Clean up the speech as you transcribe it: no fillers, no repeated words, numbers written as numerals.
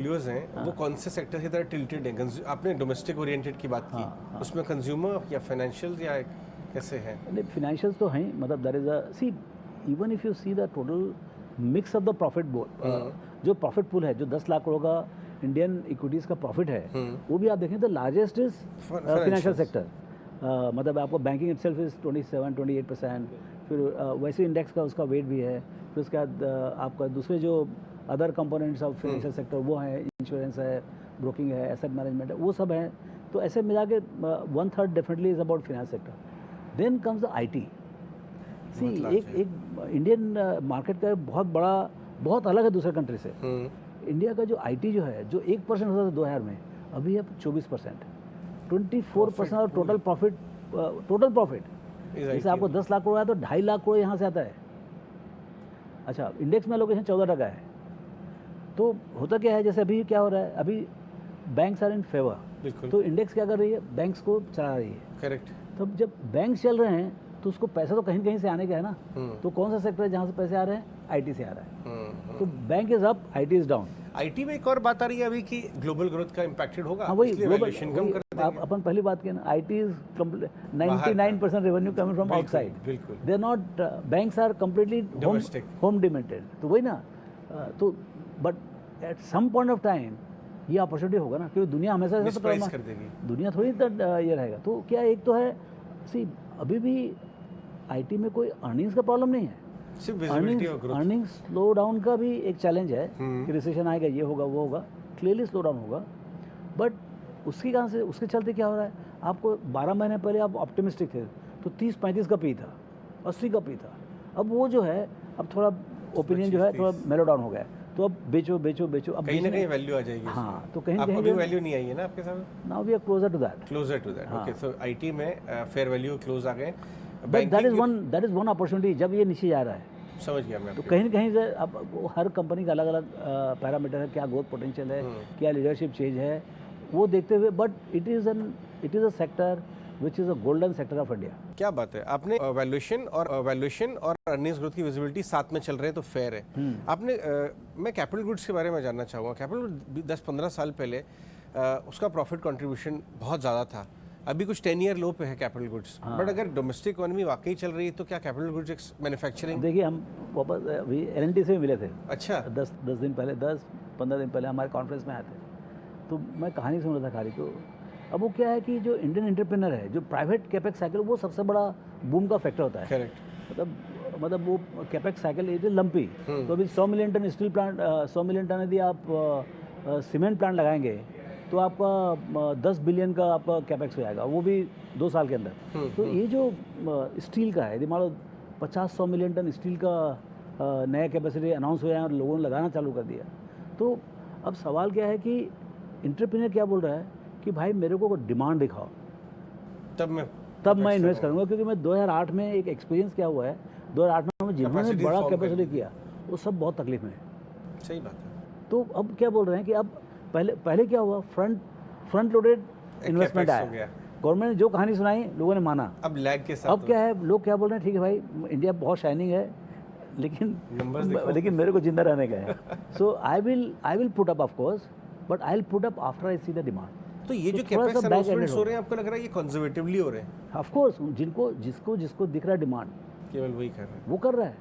Portfolios हैं वो कौन से सेक्टर की तरह टिल्टेड हैं? आपने डोमेस्टिक ओरिएंटेड की बात की, उसमें कंज्यूमर या फाइनेंशियल या कैसे हैं? नहीं, फाइनेंशियल्स तो हैं, मतलब that is a see, even if you see the total mix of the profit जो प्रॉफिट पूल है, जो 10 लाख करोड़ का इंडियन इक्विटीज़ का प्रॉफिट है, वो भी आप देखें तो लार्जेस्ट इज फाइनेंशियल सेक्टर। मतलब आपको बैंकिंग इटसेल्फ इज 27-28%, फिर वैसे इंडेक्स का उसका वेट भी है, फिर उसके बाद आपका दूसरे जो other components of financial sector वो हैं, इंश्योरेंस है, ब्रोकिंग है, एसेट मैनेजमेंट है, वो सब हैं। तो ऐसे मिला के 1/3 definitely is about finance sector. Then comes the IT। See एक इंडियन मार्केट का बहुत बड़ा, बहुत अलग है दूसरे कंट्री से। इंडिया का जो IT जो है, जो 1% होता था 2000 में, अभी है 24%, 24% और टोटल प्रॉफिट। जैसे आपको 10 लाख करोड़ आया तो 2.5 लाख करोड़ यहाँ से आता है। अच्छा, इंडेक्स में लोकेशन 14% है। तो होता क्या है, जैसे अभी क्या हो रहा है, अभी बैंक्स आर इन फेवर, तो इंडेक्स क्या कर रही है, बैंक्स को चला रही है। करेक्ट। तो जब बैंक्स चल रहे हैं तो उसको पैसा तो कहीं से आने का है ना। तो कौन सा सेक्टर है जहाँ से पैसे आ रहे हैं? IT से आ रहा है। तो bank is up, IT is down. IT में एक और बात आ रही है अभी कि ग्लोबल ग्रोथ का इम्पैक्टेड होगा। हाँ, वही ग्लोबल आप अपन पहली बात की ना, IT is 99% revenue coming from outside. बिल्कुल। They are not, banks are completely home dependent. तो वही ना, तो but at some point of time ये अपॉर्चुनिटी होगा ना, क्योंकि दुनिया हमेशा ऐसा कर देगी, दुनिया थोड़ी ये रहेगा। तो क्या, एक तो है सी, अभी भी IT में कोई अर्निंग्स का प्रॉब्लम नहीं है, सिर्फ विजिबिलिटी और ग्रोथ। अर्निंग स्लो डाउन का भी एक चैलेंज है कि रिसेशन आएगा, ये होगा वो होगा, क्लियरली स्लो डाउन होगा। बट उसके कारण से, उसके चलते क्या हो रहा है, आपको 12 महीने पहले आप ऑप्टिमिस्टिक थे तो 30-35 का पी था, 80 का पी था। अब वो जो है, अब थोड़ा ओपिनियन जो है थोड़ा मेलो डाउन हो गया है। तो अब बेचो। अब कहीं ना कहीं वैल्यू आ जाएगी। हाँ, तो कहीं आपको भी वैल्यू नहीं आई है ना आपके साथ? Now we are closer to that. Okay, so IT में फेयर वैल्यू क्लोज आ गए। दैट इज वन अपॉर्चुनिटी जब ये नीचे जा रहा है। समझ गया मैं। तो कहीं ना कहीं से अब हर कंपनी का अलग अलग पैरामीटर है, क्या ग्रोथ पोटेंशियल है, क्या लीडरशिप चेंज है, वो देखते हुए। But it is a sector which is a golden sector of India. क्या बात है, आपने वैल्यूएशन और अर्निंग्स ग्रोथ की विजिबिलिटी साथ में चल रहे हैं तो फेयर है। आपने मैं कैपिटल गुड्स के बारे में जानना चाहूँगा। कैपिटल गुड 10-15 साल पहले उसका प्रॉफिट कंट्रीब्यूशन बहुत ज़्यादा था, अभी कुछ 10 ईयर लो पे है कैपिटल गुड्स। बट अगर डोमेस्टिक इकोनॉमी वाकई चल रही है तो क्या कैपिटल गुड्स मैन्युफैक्चरिंग? देखिए, हम वापस अभी LNT से मिले थे। अच्छा। 10 दिन पहले, 10-15 दिन पहले हमारे कॉन्फ्रेंस में आए थे। तो मैं कहानी सुन रहा था खाली। तो अब वो क्या है कि जो इंडियन एंटरप्रेन्योर है, जो प्राइवेट कैपेक्स साइकिल, वो सबसे बड़ा बूम का फैक्टर होता है। करेक्ट। मतलब वो कैपेक्स साइकिल इज लंपी। तो अभी 100 million ton steel plant, 100 million ton यदि आप सीमेंट प्लांट लगाएंगे तो आपका 10 बिलियन का आपका कैपेक्स हो जाएगा, वो भी 2 साल के अंदर। तो ये जो स्टील का है, यदि मान लो 50-100 मिलियन टन स्टील का नया कैपेसिटी अनाउंस हो जाए और लोगों ने लगाना चालू कर दिया, तो अब सवाल क्या है कि एंटरप्रेन्योर क्या बोल रहा है कि भाई मेरे को डिमांड दिखाओ, तब मैं इन्वेस्ट करूँगा। क्योंकि मैं 2008 में एक एक्सपीरियंस क्या हुआ है, 2008 में जिन्होंने बड़ा कैपेसिटी किया वो सब बहुत तकलीफ में है। सही बात है। तो अब क्या बोल रहे हैं कि अब पहले क्या हुआ, फ्रंट लोडेड इन्वेस्टमेंट आया, गवर्नमेंट ने जो कहानी सुनाई लोगों ने माना। अब लैग के साथ अब क्या है, लोग क्या बोल रहे हैं, ठीक है भाई इंडिया बहुत शाइनिंग है, लेकिन मेरे को जिंदा रहने का है। So I will put up of course, but I will put up after I see the demand. तो ये जो कैपेक्स अनाउंसमेंट्स हो रहे हैं, आपको लग रहा है ये कंजर्वेटिवली हो रहे हैं? ऑफ कोर्स, जिसको दिख रहा है डिमांड, केवल वही कर रहे हैं, वो कर रहा है।